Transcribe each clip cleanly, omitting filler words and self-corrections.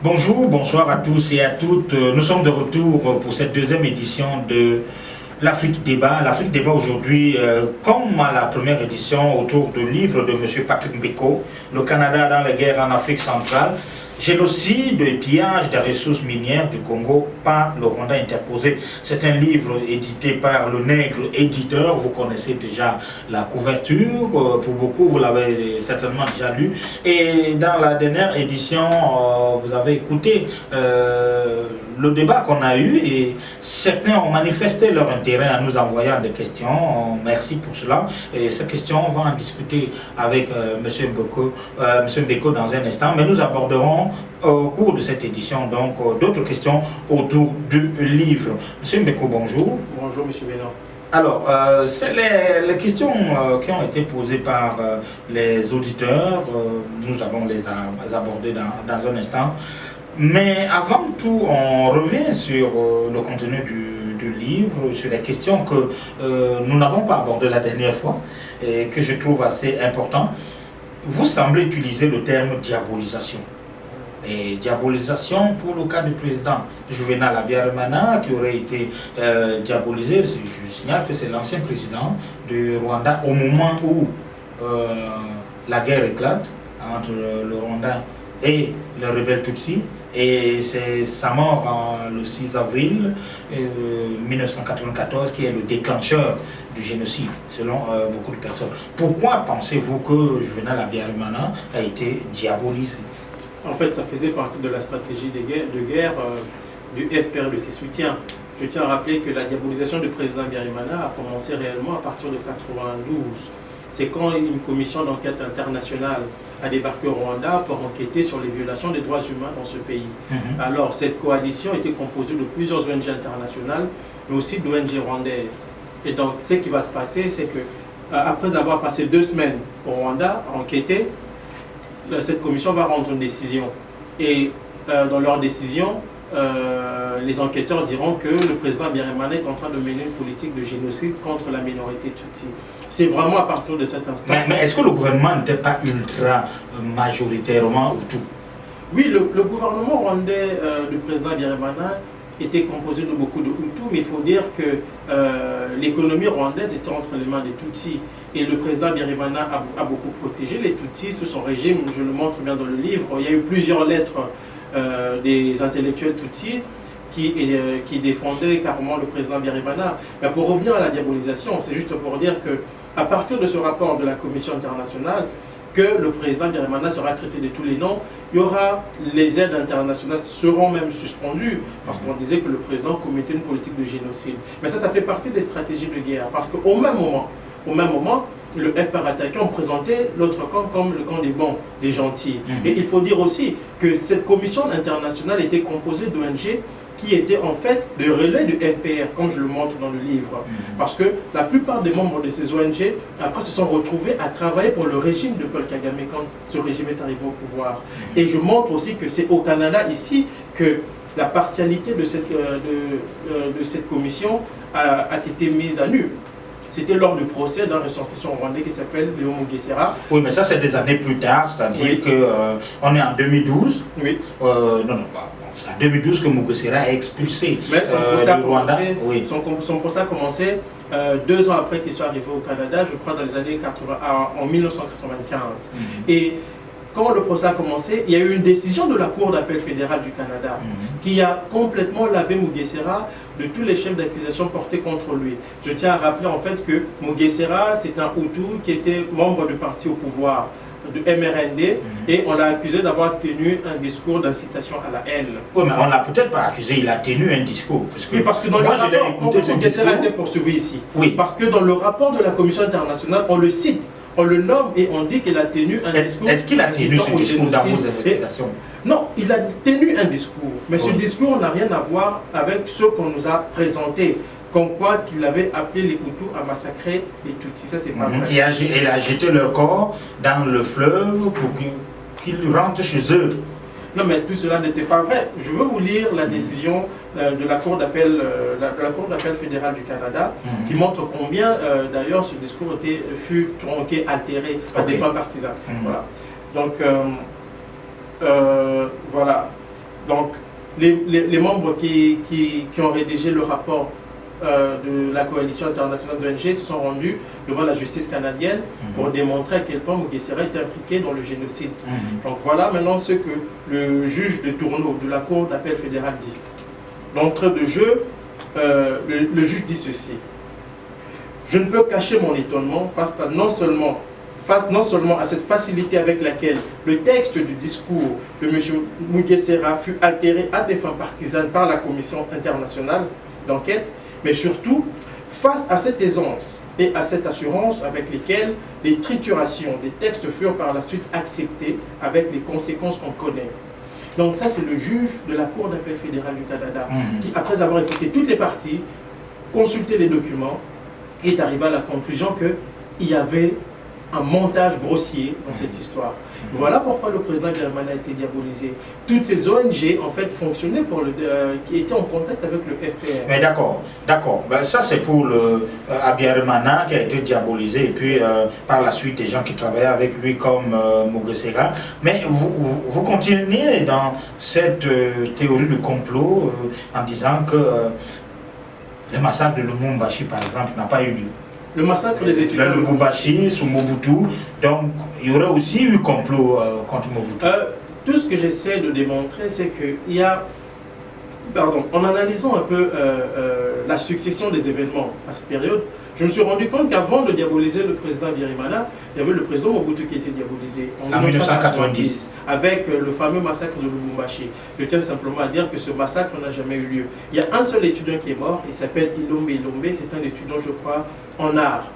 Bonjour, bonsoir à tous et à toutes. Nous sommes de retour pour cette deuxième édition de l'Afrique Débat. L'Afrique Débat aujourd'hui, comme à la première édition, autour du livre de M. Patrick Mbeko, Le Canada dans les guerres en Afrique centrale, génocide et pillage des ressources minières du Congo par le Rwanda interposé. C'est un livre édité par le Nègre éditeur. Vous connaissez déjà la couverture. Pour beaucoup, vous l'avez certainement déjà lu. Et dans la dernière édition, vous avez écouté le débat qu'on a eu et certains ont manifesté leur intérêt en nous envoyant des questions. Merci pour cela. Et ces questions, on va en discuter avec M. Mbeko dans un instant. Mais nous aborderons au cours de cette édition donc d'autres questions autour du livre. Monsieur Mbeko, bonjour. Bonjour, Monsieur Bénin. Alors, c'est les questions qui ont été posées par les auditeurs. Nous allons les aborder dans un instant. Mais avant tout, on revient sur le contenu du livre, sur les questions que nous n'avons pas abordées la dernière fois et que je trouve assez important. Vous semblez utiliser le terme diabolisation. Et diabolisation pour le cas du président Juvenal Habyarimana qui aurait été diabolisé. Je signale que c'est l'ancien président du Rwanda au moment où la guerre éclate entre le Rwanda et les rebelles Tutsis. Et c'est sa mort le 6 avril 1994 qui est le déclencheur du génocide, selon beaucoup de personnes. Pourquoi pensez-vous que Juvenal Habyarimana a été diabolisé? En fait, ça faisait partie de la stratégie de guerre du FPR de ses soutiens. Je tiens à rappeler que la diabolisation du président Habyarimana a commencé réellement à partir de 1992. C'est quand une commission d'enquête internationale a débarqué au Rwanda pour enquêter sur les violations des droits humains dans ce pays. Alors, cette coalition était composée de plusieurs ONG internationales, mais aussi d'ONG rwandaises. Et donc, ce qui va se passer, c'est que après avoir passé 2 semaines au Rwanda à enquêter, cette commission va rendre une décision. Et dans leur décision, les enquêteurs diront que le président Habyarimana est en train de mener une politique de génocide contre la minorité Tutsi. C'est vraiment à partir de cet instant. Mais est-ce que le gouvernement n'était pas ultra majoritairement Hutu? Oui, le gouvernement rwandais du président Habyarimana était composé de beaucoup de Hutus, mais il faut dire que l'économie rwandaise était entre les mains des Tutsis. Et le président Habyarimana a beaucoup protégé les Tutsis sous son régime. Je le montre bien dans le livre. Il y a eu plusieurs lettres des intellectuels Tutsis qui défendaient carrément le président Habyarimana. Mais pour revenir à la diabolisation, c'est juste pour dire que à partir de ce rapport de la Commission internationale, que le président Habyarimana sera traité de tous les noms, il y aura les aides internationales seront même suspendues parce qu'on disait que le président commettait une politique de génocide. Mais ça fait partie des stratégies de guerre parce qu'au même moment, le FPR attaqué ont présenté l'autre camp comme le camp des bons, des gentils. Et il faut dire aussi que cette commission internationale était composée d'ONG qui étaient en fait des relais du FPR, comme je le montre dans le livre. Parce que la plupart des membres de ces ONG, après, se sont retrouvés à travailler pour le régime de Paul Kagame quand ce régime est arrivé au pouvoir. Et je montre aussi que c'est au Canada, ici, que la partialité de cette commission a été mise à nu. C'était lors du procès d'un ressortissant rwandais qui s'appelle Léon Mugesera. Oui, mais ça c'est des années plus tard, c'est-à-dire qu'on est en 2012. Oui. C'est en 2012 que Mugesera a expulsé le Rwanda. Son procès a commencé 2 ans après qu'il soit arrivé au Canada, je crois dans les années 80, en 1995. Et quand le procès a commencé, il y a eu une décision de la Cour d'appel fédérale du Canada qui a complètement lavé Mugesera de tous les chefs d'accusation portés contre lui. Je tiens à rappeler en fait que Mugesera, c'est un Hutu qui était membre du parti au pouvoir, du MRND, et on l'a accusé d'avoir tenu un discours d'incitation à la haine. Oui, mais on l'a peut-être pas accusé, il a tenu un discours. Parce que dans le rapport, Mugesera a été poursuivi ici. Oui. Parce que dans le rapport de la Commission internationale, on le cite. On le nomme et on dit qu'il a tenu un discours. Est-ce qu'il a tenu ce discours dans vos investigations? Non, il a tenu un discours. Mais ce discours n'a rien à voir avec ce qu'on nous a présenté. Comme quoi qu'il avait appelé les Hutus à massacrer les Tutsis. Ça, c'est pas vrai. Et il a jeté leur corps dans le fleuve pour qu'ils rentrent chez eux. Non, mais tout cela n'était pas vrai. Je veux vous lire la décision de la Cour d'appel fédérale du Canada qui montre combien, d'ailleurs, ce discours fut tronqué, altéré par des fins partisanes. Voilà. Donc, voilà. Donc, les membres qui ont rédigé le rapport de la coalition internationale d'ONG se sont rendus devant la justice canadienne pour démontrer à quel point Mugesera est impliqué dans le génocide. Donc voilà maintenant ce que le juge de Tourneau de la Cour d'appel fédérale dit. D'entrée de jeu, le juge dit ceci. Je ne peux cacher mon étonnement face non seulement à cette facilité avec laquelle le texte du discours de M. Mugesera fut altéré à des fins partisanes par la Commission internationale d'enquête, mais surtout face à cette aisance et à cette assurance avec lesquelles les triturations des textes furent par la suite acceptées avec les conséquences qu'on connaît. Donc ça, c'est le juge de la Cour d'appel fédérale du Canada qui, après avoir écouté toutes les parties, consulté les documents, est arrivé à la conclusion qu'il y avait un montage grossier dans cette histoire. Voilà pourquoi le président Biarimana a été diabolisé. Toutes ces ONG, en fait, fonctionnaient qui étaient en contact avec le FPR. Mais d'accord. Ben, ça, c'est pour Biarimana qui a été diabolisé, et puis par la suite, des gens qui travaillaient avec lui comme Mugesera. Mais vous continuez dans cette théorie du complot en disant que le massacre de Lubumbashi, par exemple, n'a pas eu lieu. Le massacre des étudiants. Le Lubumbashi, sous Mobutu, donc il y aurait aussi eu complot contre Mobutu. Tout ce que j'essaie de démontrer, c'est qu'il y a, en analysant un peu la succession des événements à cette période, je me suis rendu compte qu'avant de diaboliser le président Biarimana, il y avait le président Mobutu qui était diabolisé en 1990 avec le fameux massacre de Lubumbashi. Je tiens simplement à dire que ce massacre n'a jamais eu lieu. Il y a un seul étudiant qui est mort, il s'appelle Ilombe Ilombe, c'est un étudiant, je crois, en art,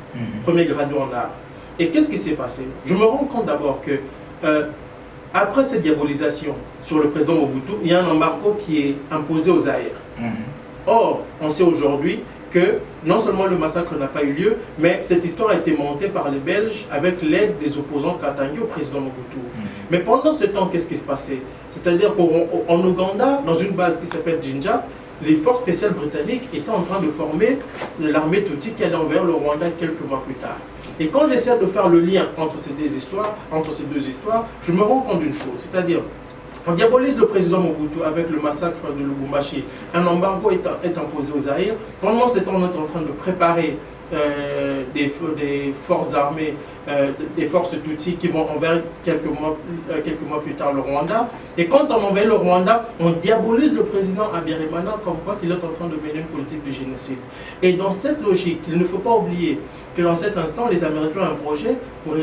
premier gradué en art. Et qu'est-ce qui s'est passé? Je me rends compte d'abord que après cette diabolisation sur le président Mobutu, il y a un embargo qui est imposé aux Zaïre. Or, on sait aujourd'hui que non seulement le massacre n'a pas eu lieu, mais cette histoire a été montée par les Belges avec l'aide des opposants katangais au président Mobutu. Mais pendant ce temps, qu'est-ce qui se passait? C'est-à-dire qu'en Ouganda, dans une base qui s'appelle Jinja, les forces spéciales britanniques étaient en train de former l'armée Tutsi qui allait envers le Rwanda quelques mois plus tard. Et quand j'essaie de faire le lien entre ces deux histoires, je me rends compte d'une chose, c'est-à-dire on diabolise le président Mobutu avec le massacre de Lubumbashi. Un embargo est imposé aux Zaïre. Pendant ce temps, on est en train de préparer des forces armées, des forces Tutsi qui vont envers quelques mois plus tard le Rwanda. Et quand on envers le Rwanda, on diabolise le président Biarimana comme quoi qu'il est en train de mener une politique de génocide. Et dans cette logique, il ne faut pas oublier que dans cet instant, les Américains ont un projet pour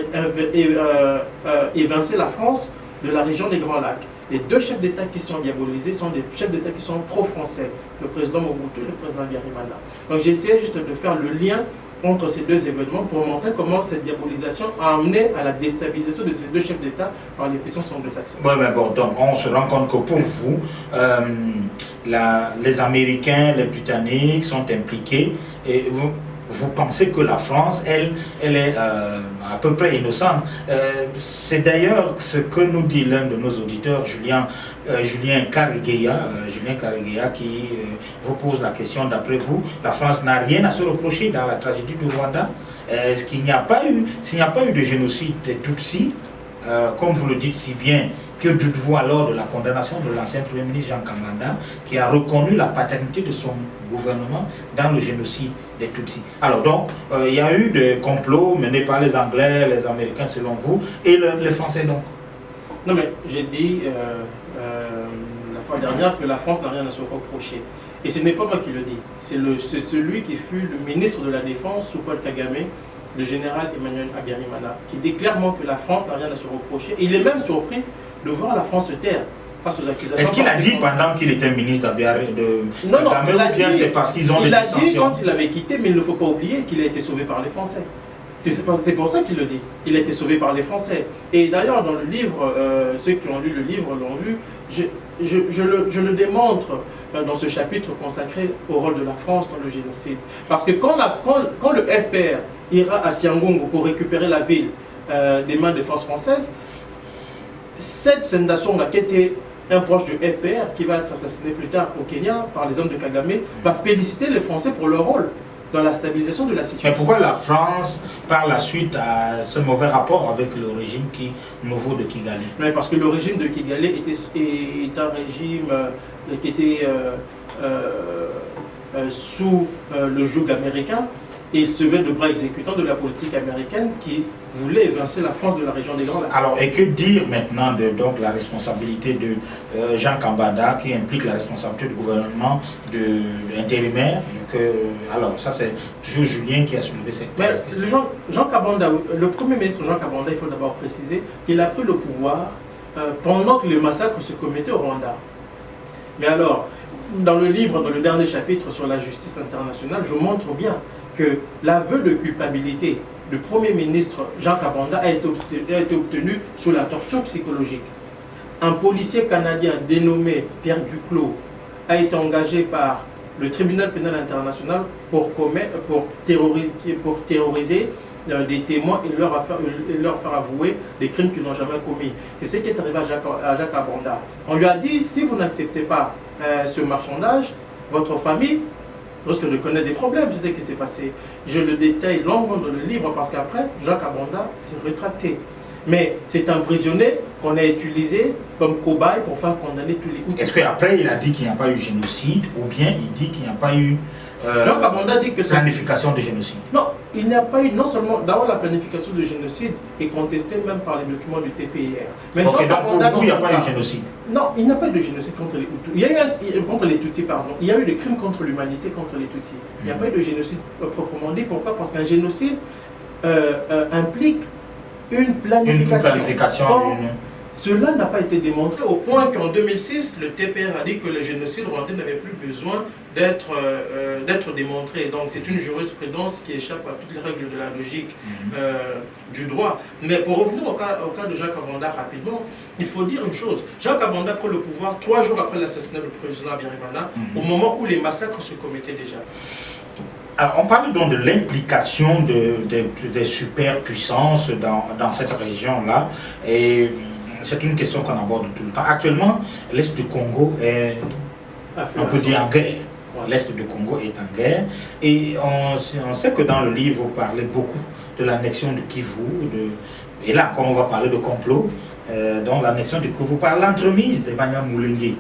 évincer la France de la région des Grands Lacs. Les deux chefs d'État qui sont diabolisés sont des chefs d'État qui sont pro-français, le président Mobutu et le président Biarimana. Donc j'essaie juste de faire le lien entre ces deux événements pour montrer comment cette diabolisation a amené à la déstabilisation de ces deux chefs d'État par les puissances anglo-saxonnes. Oui, mais bon, donc on se rend compte que pour vous, les Américains, les Britanniques sont impliqués et vous pensez que la France, elle est à peu près innocente. C'est d'ailleurs ce que nous dit l'un de nos auditeurs, Julien Karigueya, qui vous pose la question, d'après vous, la France n'a rien à se reprocher dans la tragédie du Rwanda. Est-ce qu'il n'y a pas eu de génocide des Tutsis, comme vous le dites si bien, que dites-vous alors de la condamnation de l'ancien Premier ministre Jean Kanganda, qui a reconnu la paternité de son gouvernement dans le génocide des Tutsis? Alors donc, il y a eu des complots menés par les Anglais, les Américains selon vous, et les Français donc? Non mais j'ai dit la fois dernière que la France n'a rien à se reprocher. Et ce n'est pas moi qui le dis, c'est celui qui fut le ministre de la Défense sous Paul Kagame, le général Emmanuel Biarimana, qui dit clairement que la France n'a rien à se reprocher. Et il est même surpris de voir la France se taire face aux accusations. Est-ce qu'il a dit pendant qu'il était ministre de Kagame, ou bien c'est parce qu'ils ont des dissensions? Il a dit quand il avait quitté, mais il ne faut pas oublier qu'il a été sauvé par les Français. C'est pour ça qu'il le dit. Il a été sauvé par les Français. Et d'ailleurs, dans le livre, ceux qui ont lu le livre l'ont vu, je le démontre dans ce chapitre consacré au rôle de la France dans le génocide. Parce que quand le FPR ira à Siangungu pour récupérer la ville des mains des forces françaises, cette Senda Songa, qui était un proche du FPR, qui va être assassiné plus tard au Kenya par les hommes de Kagame, va féliciter les Français pour leur rôle dans la stabilisation de la situation. Mais pourquoi la France, par la suite, a ce mauvais rapport avec le régime nouveau de Kigali? Mais parce que le régime de Kigali est un régime qui était sous le joug américain, et il se veut de bras exécutant de la politique américaine qui voulait évincer la France de la région des Grands Lacs. Alors, et que dire maintenant de donc, la responsabilité de Jean Kambanda, qui implique la responsabilité du gouvernement intérimaire? Alors, ça c'est toujours Julien qui a soulevé cette question. Jean Kambanda, le premier ministre Jean Kambanda, il faut d'abord préciser qu'il a pris le pouvoir pendant que le massacre se commettait au Rwanda. Mais alors, dans le livre, dans le dernier chapitre sur la justice internationale, je montre bien que l'aveu de culpabilité du Premier ministre Jean Kambanda a été obtenu sous la torture psychologique. Un policier canadien dénommé Pierre Duclos a été engagé par le tribunal pénal international pour terroriser des témoins et leur faire avouer des crimes qu'ils n'ont jamais commis. C'est ce qui est arrivé à Jacques Kambanda. On lui a dit, si vous n'acceptez pas ce marchandage, votre famille risque de connaître des problèmes. C'est ce qui s'est passé. Je le détaille longuement dans le livre parce qu'après, Jacques Kambanda s'est rétracté. Mais c'est un prisonnier qu'on a utilisé comme cobaye pour faire condamner tous les Hutus. Est-ce qu'après il a dit qu'il n'y a pas eu génocide ou bien il dit qu'il n'y a pas eu Jean Kambanda dit que planification de génocide? Non, il n'y a pas eu, non seulement, d'abord la planification de génocide est contestée même par les documents du TPIR. Mais donc pour vous, il n'y a pas eu génocide? Non, il n'y a pas eu de génocide contre les Hutus. Il y a eu contre les Tutsis, pardon. Il y a eu des crimes contre l'humanité contre les Tutsis. Il n'y a pas eu de génocide proprement dit. Pourquoi? Parce qu'un génocide implique une planification. Cela n'a pas été démontré au point qu'en 2006, le TPR a dit que le génocide rwandais n'avait plus besoin d'être démontré. Donc c'est une jurisprudence qui échappe à toutes les règles de la logique du droit. Mais pour revenir au cas de Jacques Kambanda rapidement, il faut dire une chose. Jacques Kambanda prend le pouvoir 3 jours après l'assassinat du président Habyarimana, au moment où les massacres se commettaient déjà. Alors, on parle donc de l'implication des superpuissances dans cette région-là. Et c'est une question qu'on aborde tout le temps. Actuellement, l'Est du Congo est, on peut dire, en guerre. L'Est du Congo est en guerre. Et on sait que dans le livre, vous parlez beaucoup de l'annexion du Kivu. Et là, quand on va parler de complot, donc l'annexion du Kivu par l'entremise des Banyamulenge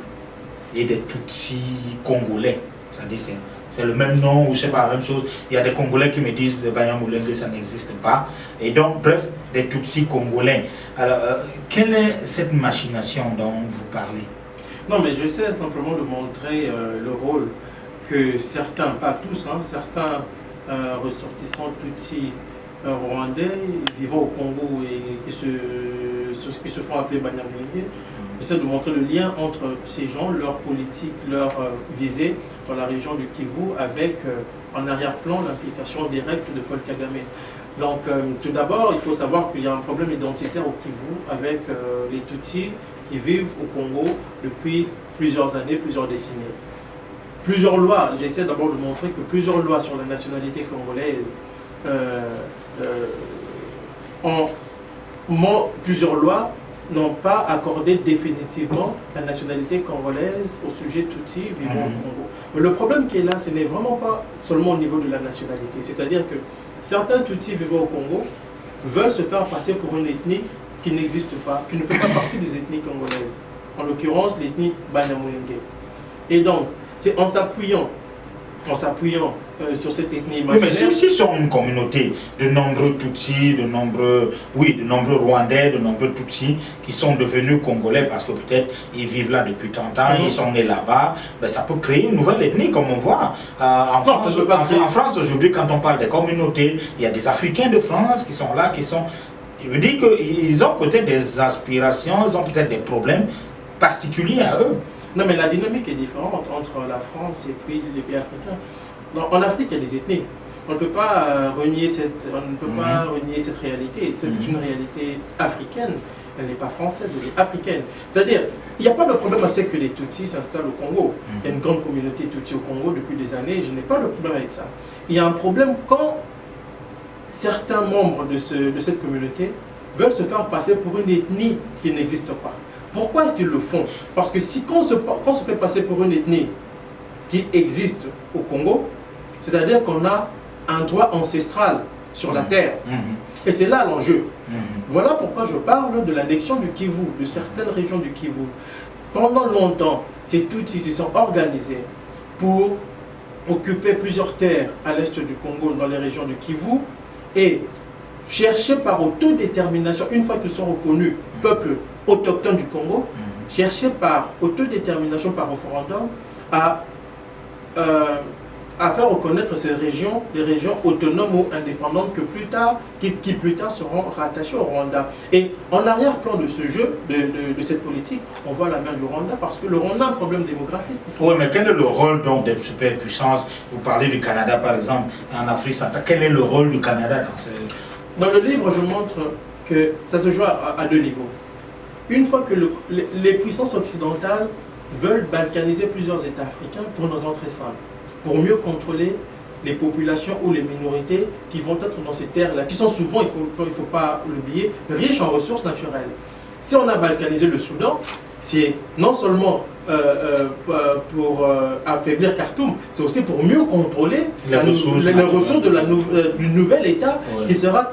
et des Tutsis congolais. C'est-à-dire c'est le même nom ou c'est pas la même chose. Il y a des Congolais qui me disent que les Banyamulenge, ça n'existe pas. Et donc, bref, des Tutsis congolais. Alors, quelle est cette machination dont vous parlez? Non, mais j'essaie simplement de montrer le rôle que certains, pas tous, hein, certains ressortissants Tutsis rwandais vivant au Congo et qui se font appeler Banyamulenge, j'essaie de montrer le lien entre ces gens, leur politique, leur visée dans la région du Kivu avec en arrière-plan l'implication directe de Paul Kagame. Donc tout d'abord, il faut savoir qu'il y a un problème identitaire au Kivu avec les Tutsis qui vivent au Congo depuis plusieurs années, plusieurs décennies. Plusieurs lois, j'essaie d'abord de montrer que plusieurs lois sur la nationalité congolaise plusieurs lois n'ont pas accordé définitivement la nationalité congolaise au sujet Tutsi vivant au Congo. Mais le problème qui est là, ce n'est vraiment pas seulement au niveau de la nationalité. C'est-à-dire que certains Tutsis vivant au Congo veulent se faire passer pour une ethnie qui n'existe pas, qui ne fait pas partie des ethnies congolaises. En l'occurrence, l'ethnie Banyamulenge. Et donc, c'est en s'appuyant sur cette ethnie imaginaire. Oui, mais s'ils sont une communauté de nombreux Tutsis, de nombreux Rwandais, de nombreux Tutsis qui sont devenus Congolais parce que peut-être ils vivent là depuis 30 ans, ils sont nés là-bas, ben ça peut créer une nouvelle ethnie comme on voit. En France aujourd'hui, quand on parle des communautés, il y a des Africains de France qui sont là, je veux dire qu'ils ont peut-être des aspirations, ils ont peut-être des problèmes particuliers à eux. Non, mais la dynamique est différente entre la France et puis les pays africains. En Afrique, il y a des ethnies. On ne peut pas renier cette réalité. C'est une réalité africaine. Elle n'est pas française, elle est africaine. C'est-à-dire, il n'y a pas de problème à ce que les Tutsis s'installent au Congo. Il y a une grande communauté Tutsi au Congo depuis des années. Je n'ai pas de problème avec ça. Il y a un problème quand certains membres de cette communauté veulent se faire passer pour une ethnie qui n'existe pas. Pourquoi est-ce qu'ils le font? Parce que si quand on se fait passer pour une ethnie qui existe au Congo, c'est-à-dire qu'on a un droit ancestral sur la terre. Et c'est là l'enjeu. Voilà pourquoi je parle de l'annexion du Kivu, de certaines régions du Kivu. Pendant longtemps, ces Tutsis se sont organisés pour occuper plusieurs terres à l'est du Congo, dans les régions du Kivu, et chercher par autodétermination, une fois qu'ils sont reconnus peuple autochtone du Congo, chercher par autodétermination, par référendum, à faire reconnaître ces régions, des régions autonomes ou indépendantes que plus tard, qui plus tard seront rattachées au Rwanda. Et en arrière-plan de ce jeu, de cette politique, on voit la main du Rwanda parce que le Rwanda a un problème démographique. Oui, mais quel est le rôle donc des superpuissances? Vous parlez du Canada par exemple, en Afrique centrale. Quel est le rôle du Canada dans ce... Dans le livre, je montre que ça se joue à deux niveaux. Une fois que les puissances occidentales veulent balkaniser plusieurs États africains pour une raison très simple, pour mieux contrôler les populations ou les minorités qui vont être dans ces terres-là, qui sont souvent, il ne faut pas l'oublier, riches en ressources naturelles. Si on a balkanisé le Soudan, c'est non seulement pour affaiblir Khartoum, c'est aussi pour mieux contrôler les ressources du nouvel État qui sera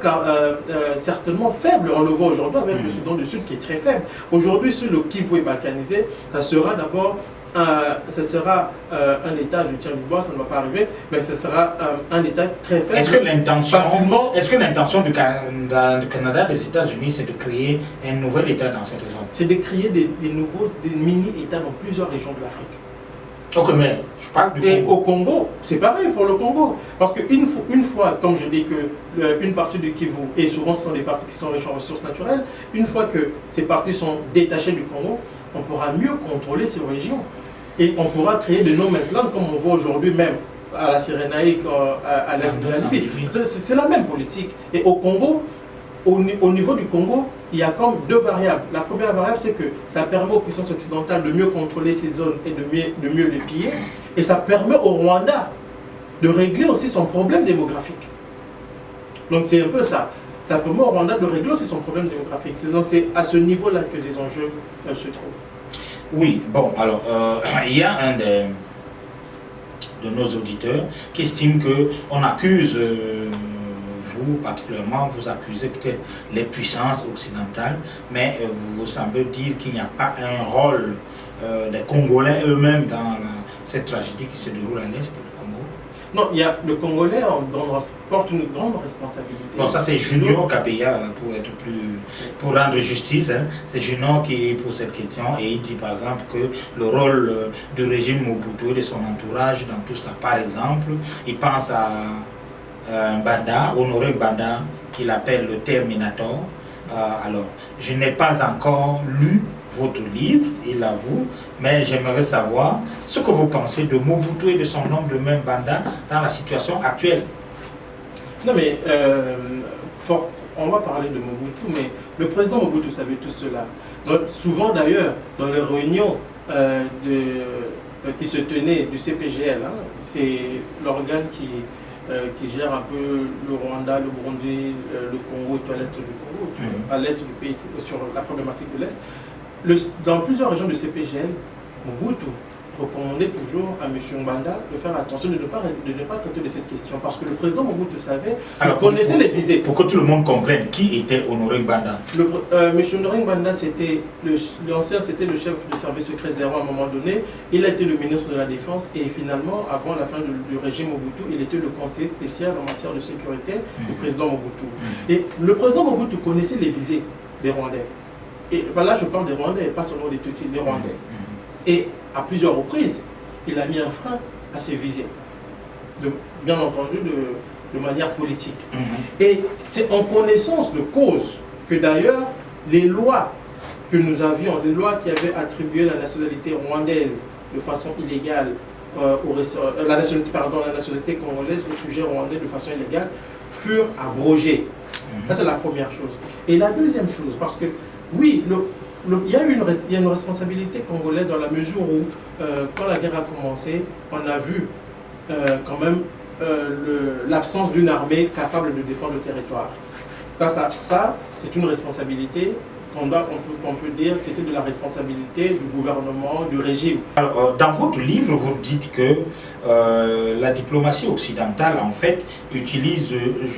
certainement faible. On le voit aujourd'hui avec le Soudan du Sud qui est très faible. Aujourd'hui, si le Kivu est balkanisé, ça sera d'abord un État, je tiens du bois, ça ne va pas arriver, mais ce sera un État très faible. Est-ce que l'intention du Canada, des États-Unis, c'est de créer un nouvel État dans cette région? C'est de créer des mini-États dans plusieurs régions de l'Afrique. Ok, mais je parle du Congo. Et au Congo, c'est pareil pour le Congo. Parce qu'une fois, comme je dis que une partie du Kivu, et souvent ce sont des parties qui sont riches en ressources naturelles, une fois que ces parties sont détachées du Congo, on pourra mieux contrôler ces régions. Et on pourra créer de no-man's land comme on voit aujourd'hui même à la Cyrénaïque, à l'est de la Libye. C'est la même politique. Et au Congo, au niveau du Congo, il y a comme deux variables. La première variable, c'est que ça permet aux puissances occidentales de mieux contrôler ces zones et de mieux les piller. Et ça permet au Rwanda de régler aussi son problème démographique. Donc c'est un peu ça. Ça permet au Rwanda de régler aussi son problème démographique. Donc c'est à ce niveau-là que les enjeux se trouvent. Oui, bon, alors, il y a un de nos auditeurs qui estime qu'on accuse, vous particulièrement, vous accusez peut-être les puissances occidentales, mais vous semblez dire qu'il n'y a pas un rôle des Congolais eux-mêmes dans cette tragédie qui se déroule à l'est du Congo. Non, il y a le Congolais porte une grande responsabilité. Bon, ça c'est Junior Kabeya, pour rendre justice, hein. C'est Junior qui pose cette question et il dit par exemple que le rôle du régime Mobutu et de son entourage dans tout ça, par exemple, il pense à Mbanda, Honoré Mbanda, qu'il appelle le Terminator. Alors, je n'ai pas encore lu votre livre, il avoue, mais j'aimerais savoir ce que vous pensez de Mobutu et de son homme, de même Mbanda, dans la situation actuelle. Non mais, on va parler de Mobutu, mais le président Mobutu savait tout cela. Donc, souvent d'ailleurs, dans les réunions qui se tenaient du CPGL, hein, c'est l'organe qui gère un peu le Rwanda, le Burundi, le Congo et tout à l'est du Congo, à l'est du pays, sur la problématique de l'Est. Dans plusieurs régions du CPGL, Mobutu recommandait toujours à M. Mbanda de faire attention, de ne pas traiter de cette question, parce que le président Mobutu savait, il connaissait les visées. Pour que tout le monde comprenne, qui était Honoré Mbanda? M. Honoré Mbanda, c'était le chef du service secret 0 à un moment donné. Il a été le ministre de la Défense et finalement, avant la fin du régime Mobutu, il était le conseiller spécial en matière de sécurité du président Mobutu. Et le président Mobutu connaissait les visées des Rwandais. Et là, je parle des Rwandais, pas seulement des Tutsis, des Rwandais. Et à plusieurs reprises, il a mis un frein à ces visées, bien entendu de manière politique. Et c'est en connaissance de cause que d'ailleurs, les lois que nous avions, les lois qui avaient attribué la nationalité rwandaise de façon illégale, la nationalité congolaise au sujet rwandais de façon illégale, furent abrogées. Ça, c'est la première chose. Et la deuxième chose, parce que oui, il y a une responsabilité congolaise dans la mesure où, quand la guerre a commencé, on a vu quand même l'absence d'une armée capable de défendre le territoire. Ça c'est une responsabilité qu'on peut dire que c'était de la responsabilité du gouvernement, du régime. Alors, dans votre livre, vous dites que la diplomatie occidentale, en fait, utilise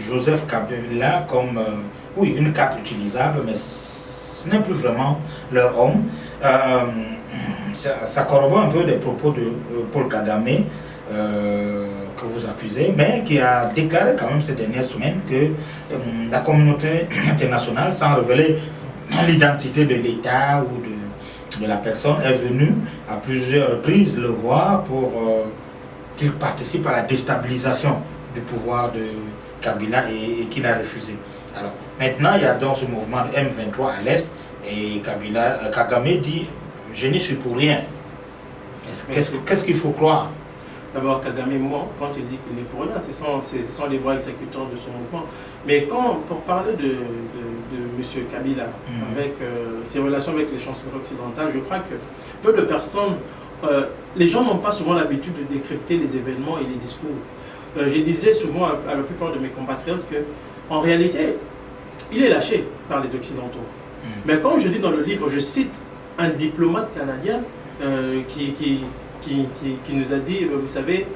Joseph Kabila comme oui, une carte utilisable, mais ce n'est plus vraiment leur homme. Ça corrobore un peu des propos de Paul Kagame, que vous accusez, mais qui a déclaré quand même ces dernières semaines que la communauté internationale, sans révéler l'identité de l'État ou de la personne, est venue à plusieurs reprises le voir pour qu'il participe à la déstabilisation du pouvoir de Kabila et qu'il a refusé. Alors maintenant, il y a donc ce mouvement de M23 à l'Est et Kagame dit « je n'y suis pour rien ». Qu'est-ce qu'il faut croire? D'abord, Kagame, quand il dit qu'il n'est pour rien, ce sont les bras exécutants de son mouvement. Mais pour parler de M. Kabila, avec ses relations avec les chanceliers occidentaux, je crois que peu de personnes, les gens n'ont pas souvent l'habitude de décrypter les événements et les discours. Je disais souvent à la plupart de mes compatriotes qu'en réalité, il est lâché par les Occidentaux. Mais comme je dis dans le livre, je cite un diplomate canadien qui nous a dit, vous savez,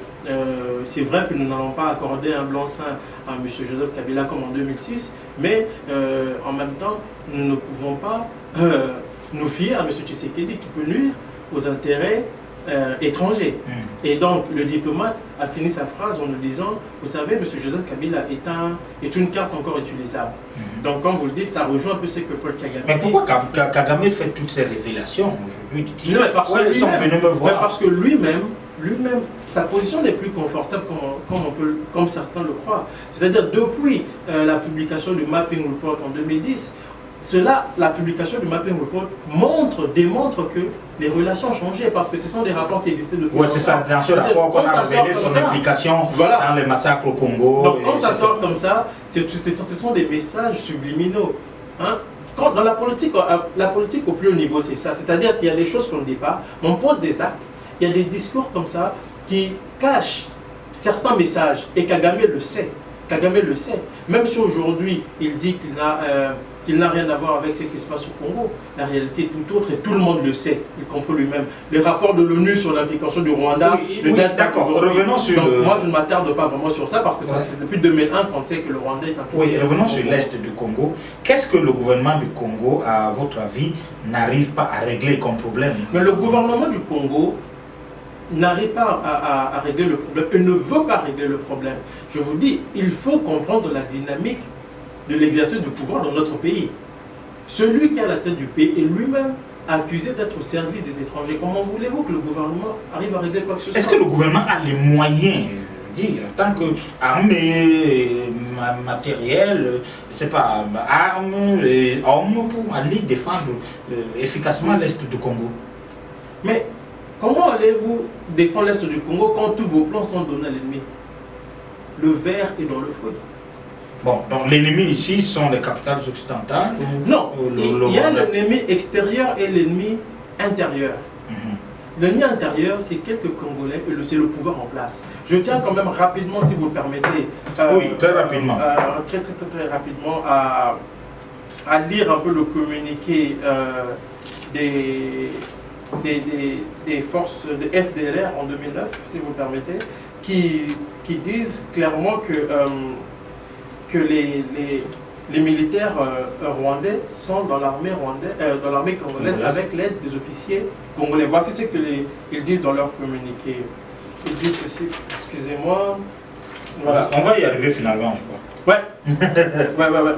c'est vrai que nous n'allons pas accorder un blanc-seing à M. Joseph Kabila comme en 2006, mais en même temps, nous ne pouvons pas nous fier à M. Tshisekedi qui peut nuire aux intérêts étrangers. Et donc, le diplomate a fini sa phrase en nous disant, vous savez, M. Joseph Kabila est une carte encore utilisable. Donc, comme vous le dites, ça rejoint un peu ce que Paul Kagame dit. Mais pourquoi Kagame fait toutes ces révélations aujourd'hui? Parce que lui-même, sa position n'est plus confortable comme certains le croient. C'est-à-dire, depuis la publication du Mapping Report en 2010, la publication du Mapping Report démontre que les relations ont changé parce que ce sont des rapports qui existaient depuis longtemps. Oui, c'est ça. Dans ce rapport qu'on a révélé son implication dans les massacres au Congo. Donc, quand ça sort comme ça, ce sont des messages subliminaux. Hein? Dans la politique au plus haut niveau, c'est ça. C'est-à-dire qu'il y a des choses qu'on ne dit pas, on pose des actes, il y a des discours comme ça qui cachent certains messages. Et Kagame le sait. Kagame le sait. Même si aujourd'hui, il dit qu'il n'a rien à voir avec ce qui se passe au Congo, la réalité est tout autre et tout le monde le sait, y compris lui-même. Les rapports de l'ONU sur l'implication du Rwanda, d'accord, revenons sur moi je ne m'attarde pas vraiment sur ça parce que c'est depuis 2001 qu'on sait que le Rwanda est impliqué. Oui, revenons sur l'Est du Congo. Qu'est-ce que le gouvernement du Congo, à votre avis, n'arrive pas à régler comme problème? Mais le gouvernement du Congo n'arrive pas à régler le problème et ne veut pas régler le problème. Je vous dis, il faut comprendre la dynamique de l'exercice du pouvoir dans notre pays. Celui qui est à la tête du pays est lui-même accusé d'être au service des étrangers. Comment voulez-vous que le gouvernement arrive à régler quoi que ce soit? Est-ce que le gouvernement a les moyens, en tant qu'armée, matériel, je sais pas, armes et hommes pour aller défendre efficacement l'Est du Congo? Mais comment allez-vous défendre l'Est du Congo quand tous vos plans sont donnés à l'ennemi? Le ver est dans le feu. Bon, donc l'ennemi ici sont les capitales occidentales? Non, il y a l'ennemi extérieur et l'ennemi intérieur. L'ennemi intérieur, c'est quelques Congolais et c'est le pouvoir en place. Je tiens quand même rapidement, si vous le permettez, oui, très rapidement, très rapidement à lire un peu le communiqué des forces de FDLR en 2009, si vous le permettez, qui disent clairement que les militaires rwandais sont dans l'armée congolaise avec l'aide des officiers congolais. Voici ce qu'ils disent dans leur communiqué. Ils disent ceci, excusez-moi. Voilà. On va y arriver finalement, je crois. Ouais,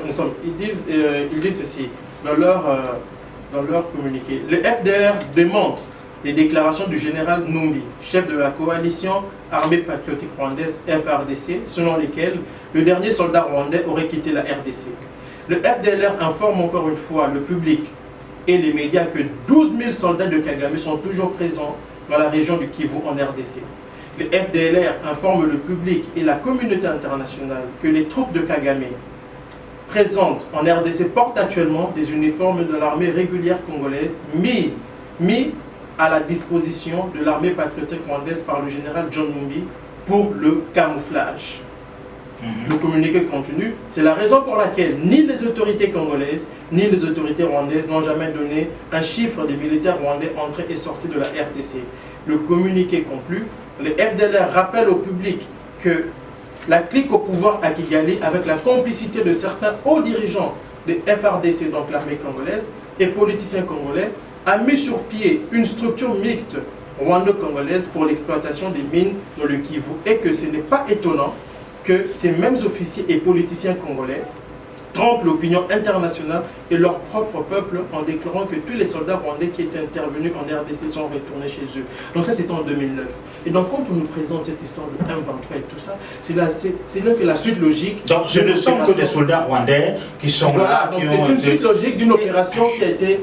nous sommes. Ils disent ceci dans leur communiqué. Le FDLR démonte les déclarations du général Numbi, chef de la coalition armée patriotique rwandaise FRDC, selon lesquelles le dernier soldat rwandais aurait quitté la RDC. Le FDLR informe encore une fois le public et les médias que 12 000 soldats de Kagame sont toujours présents dans la région du Kivu en RDC. Le FDLR informe le public et la communauté internationale que les troupes de Kagame présentes en RDC portent actuellement des uniformes de l'armée régulière congolaise mis à la disposition de l'armée patriotique rwandaise par le général John Numbi pour le camouflage. Le communiqué continue. C'est la raison pour laquelle ni les autorités congolaises, ni les autorités rwandaises n'ont jamais donné un chiffre des militaires rwandais entrés et sortis de la RDC. Le communiqué conclut. Les FDLR rappellent au public que la clique au pouvoir à Kigali, avec la complicité de certains hauts dirigeants de FRDC, donc l'armée congolaise, et politiciens congolais, a mis sur pied une structure mixte rwando-congolaise pour l'exploitation des mines dans le Kivu, et que ce n'est pas étonnant que ces mêmes officiers et politiciens congolais trompent l'opinion internationale et leur propre peuple en déclarant que tous les soldats rwandais qui étaient intervenus en RDC sont retournés chez eux. Donc ça, c'était en 2009. Et donc quand on nous présente cette histoire de M23 et tout ça, c'est là que la suite logique... Donc ce ne sont que des soldats rwandais qui sont là... Donc c'est une suite logique d'une opération qui a été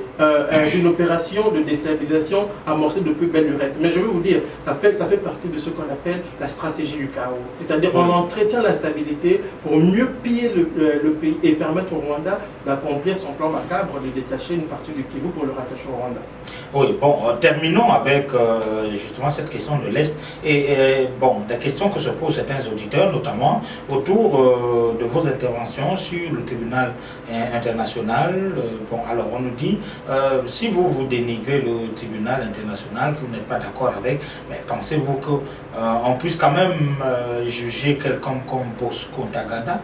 une opération de déstabilisation amorcée depuis belle lurette. Mais je veux vous dire, ça fait partie de ce qu'on appelle la stratégie du chaos. C'est-à-dire qu'on entretient l'instabilité pour mieux piller le pays et permettre au Rwanda d'accomplir son plan macabre de détacher une partie du Kivu pour le rattacher au Rwanda. Oui, bon, terminons avec justement cette question de l'Est. Et bon, la question que se posent certains auditeurs, notamment autour de vos interventions sur le tribunal international. Bon, alors on nous dit, si vous dénigrez le tribunal international, que vous n'êtes pas d'accord avec, mais pensez-vous qu'on puisse quand même juger quelqu'un comme Bosco Ntaganda?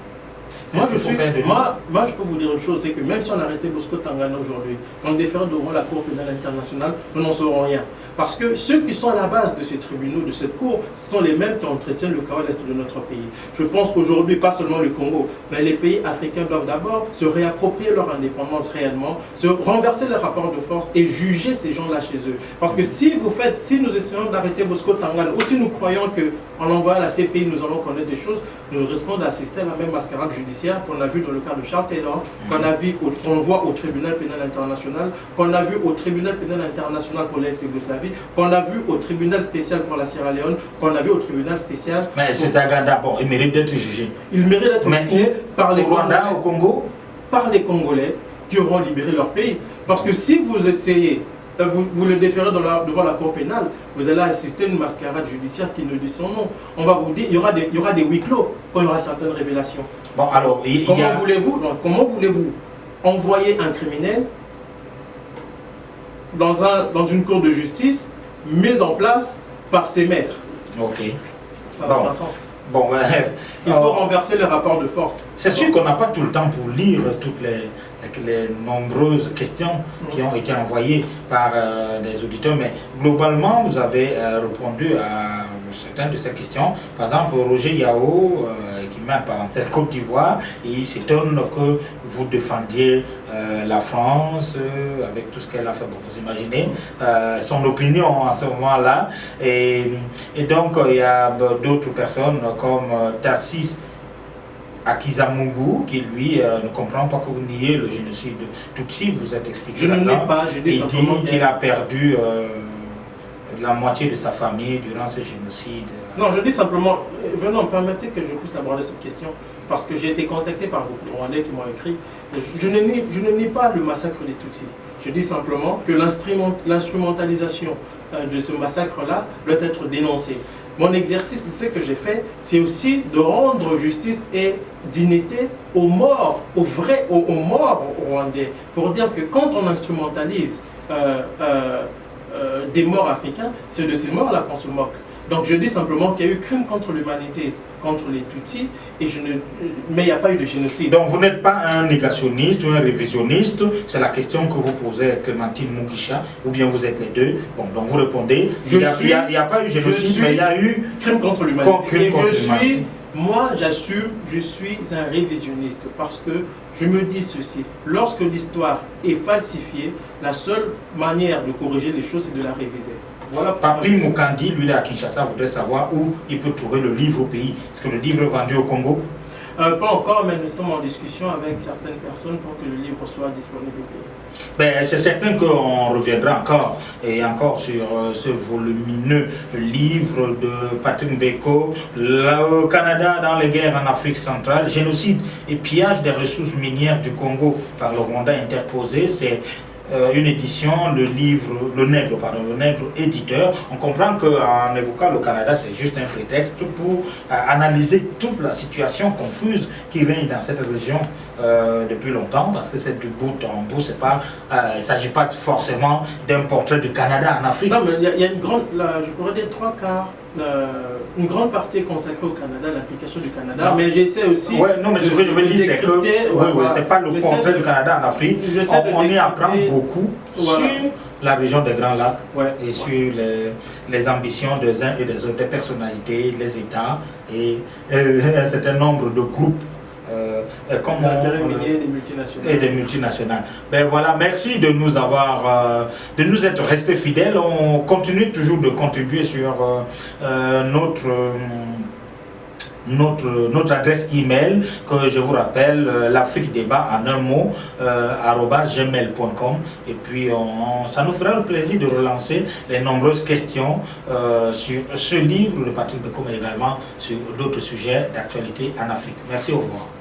Moi, je peux vous dire une chose, c'est que même si on arrêtait Bosco Ntaganda aujourd'hui, on le défère devant la Cour pénale internationale, nous n'en saurons rien. Parce que ceux qui sont à la base de ces tribunaux, de cette cour, sont les mêmes qui entretiennent le chaos à l'est de notre pays. Je pense qu'aujourd'hui, pas seulement le Congo, mais les pays africains doivent d'abord se réapproprier leur indépendance réellement, se renverser les rapports de force et juger ces gens-là chez eux. Parce que si nous essayons d'arrêter Bosco Ntaganda, ou si nous croyons qu'en envoyant la CPI, nous allons connaître des choses, nous risquons d'assister à la même mascarade judiciaire qu'on a vu dans le cas de Charles Taylor, qu'on voit au tribunal pénal international, qu'on a vu au tribunal pénal international pour l'ex-Yougoslavie, qu'on a vu au tribunal spécial pour la Sierra Leone, qu'on a vu au tribunal spécial... Mais c'est Ntaganda, bon, il mérite d'être jugé. Il mérite d'être jugé par les Rwanda, au Congo, par les Congolais qui auront libéré leur pays. Parce que si vous essayez, vous le déférez devant la Cour pénale, vous allez assister à une mascarade judiciaire qui ne dit son nom. On va vous dire, il y aura des huis clos quand il y aura certaines révélations. Bon, alors, comment voulez-vous envoyer un criminel dans une cour de justice mise en place par ses maîtres? Ok. Ça n'a pas de sens. Bon, il faut renverser les rapports de force. C'est sûr qu'on n'a pas tout le temps pour lire toutes les nombreuses questions qui ont été envoyées par des auditeurs, mais globalement, vous avez répondu à certaines de ces questions. Par exemple, Roger Yao, qui met en parenthèse Côte d'Ivoire, il s'étonne que vous défendiez la France avec tout ce qu'elle a fait. Bon, vous imaginez son opinion à ce moment-là. Et donc, il y a d'autres personnes comme Tarsis Akizamungu qui lui ne comprend pas que vous niez le génocide Tutsi. Vous êtes expliqué. Je ne nie pas, je dis simplement qu'il a perdu la moitié de sa famille durant ce génocide. Non, je dis simplement, venons, permettez que je puisse aborder cette question, parce que j'ai été contacté par beaucoup de Rwandais qui m'ont écrit. Je ne nie pas le massacre des Tutsis. Je dis simplement que l'instrumentalisation de ce massacre-là doit être dénoncée. Mon exercice, ce que j'ai fait, c'est aussi de rendre justice et dignité aux morts, aux morts rwandais, pour dire que quand on instrumentalise des morts africains, c'est de ces morts-là qu'on se moque. Donc je dis simplement qu'il y a eu crime contre l'humanité, contre les Tutsis, mais il n'y a pas eu de génocide. Donc vous n'êtes pas un négationniste ou un révisionniste, c'est la question que vous posez à Clémentine Mugisha, ou bien vous êtes les deux. Bon, donc vous répondez, il n'y a pas eu génocide, mais il y a eu crime contre l'humanité. Et moi j'assume, je suis un révisionniste, parce que je me dis ceci, lorsque l'histoire est falsifiée, la seule manière de corriger les choses, c'est de la réviser. Voilà. Papi Mukandi, lui à Kinshasa, voudrait savoir où il peut trouver le livre au pays. Est-ce que le livre est vendu au Congo? Pas encore, mais nous sommes en discussion avec certaines personnes pour que le livre soit disponible au pays. Ben, c'est certain qu'on reviendra encore et encore sur ce volumineux livre de Patrick Mbeko, le Canada dans les guerres en Afrique centrale, génocide et pillage des ressources minières du Congo par le Rwanda interposé. C'est une édition, le Nègre éditeur. On comprend qu'en évoquant le Canada, c'est juste un prétexte pour analyser toute la situation confuse qui règne dans cette région depuis longtemps, parce que c'est du bout en bout, il ne s'agit pas forcément d'un portrait du Canada en Afrique. Non, mais il y a une grande, je pourrais dire 3/4, une grande partie est consacrée au Canada, l'application du Canada, mais j'essaie aussi... Ouais, non, mais ce que je veux dire, c'est que c'est pas le portrait du Canada en Afrique. On y apprend beaucoup sur la région des Grands Lacs et sur les ambitions des uns et des autres, des personnalités, les États et un certain nombre de groupes. Et des multinationales. Ben voilà, merci de nous avoir, de nous être restés fidèles. On continue toujours de contribuer sur notre adresse email que je vous rappelle, l'Afrique débat en un mot @gmail.com, et puis ça nous fera le plaisir de relancer les nombreuses questions sur ce livre de Patrick Bekom, mais également sur d'autres sujets d'actualité en Afrique. Merci, au revoir.